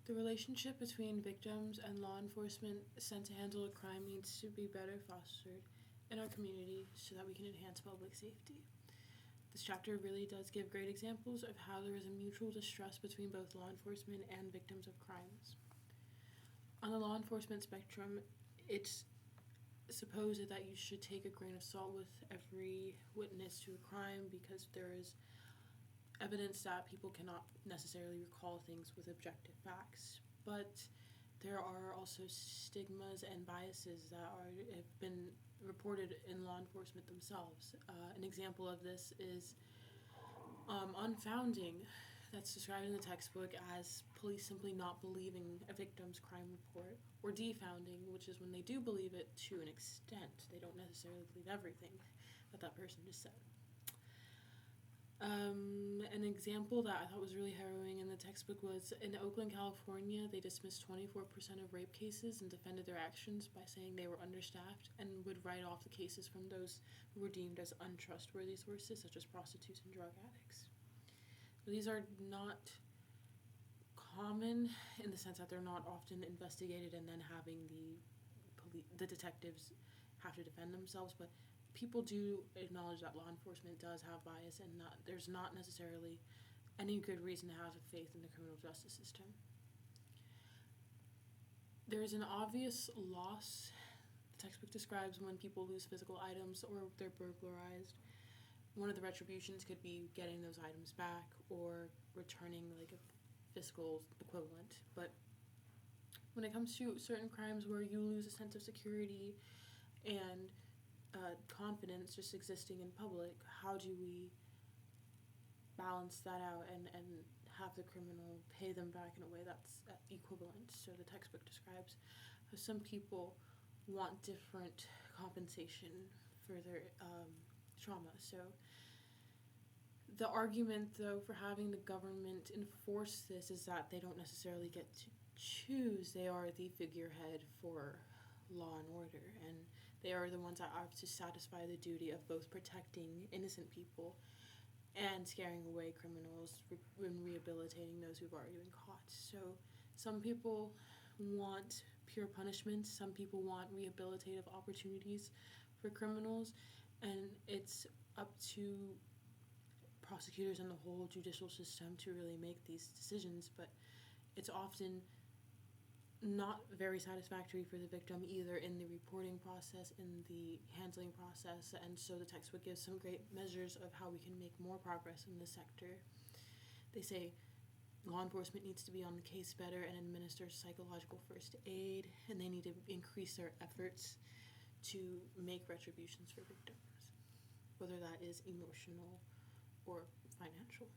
The relationship between victims and law enforcement sent to handle a crime needs to be better fostered in our community so that we can enhance public safety. This chapter really does give great examples of how there is a mutual distrust between both law enforcement and victims of crimes. On the law enforcement spectrum, it's supposed that you should take a grain of salt with every witness to a crime because there is evidence that people cannot necessarily recall things with objective facts. But there are also stigmas and biases that have been reported in law enforcement themselves. An example of this is unfounding, that's described in the textbook as police simply not believing a victim's crime report, or defounding, which is when they do believe it to an extent. They don't necessarily believe everything that person just said. An example that I thought was really harrowing in the textbook was in Oakland, California, they dismissed 24% of rape cases and defended their actions by saying they were understaffed and would write off the cases from those who were deemed as untrustworthy sources, such as prostitutes and drug addicts. These are not common in the sense that they're not often investigated and then having the detectives have to defend themselves, but people do acknowledge that law enforcement does have bias and there's not necessarily any good reason to have faith in the criminal justice system. There is an obvious loss. The textbook describes when people lose physical items or they're burglarized. One of the retributions could be getting those items back or returning like a physical equivalent. But when it comes to certain crimes where you lose a sense of security and confidence just existing in public, how do we balance that out and have the criminal pay them back in a way that's equivalent? So the textbook describes how some people want different compensation for their trauma. So the argument, though, for having the government enforce this is that they don't necessarily get to choose. They are the figurehead for law and order, and they are the ones that have to satisfy the duty of both protecting innocent people and scaring away criminals and rehabilitating those who've already been caught. So some people want pure punishment, some people want rehabilitative opportunities for criminals, and it's up to prosecutors and the whole judicial system to really make these decisions, but it's often not very satisfactory for the victim either in the reporting process, in the handling process, and so the textbook gives some great measures of how we can make more progress in this sector. They say law enforcement needs to be on the case better and administer psychological first aid, and they need to increase their efforts to make retributions for victims, whether that is emotional or financial.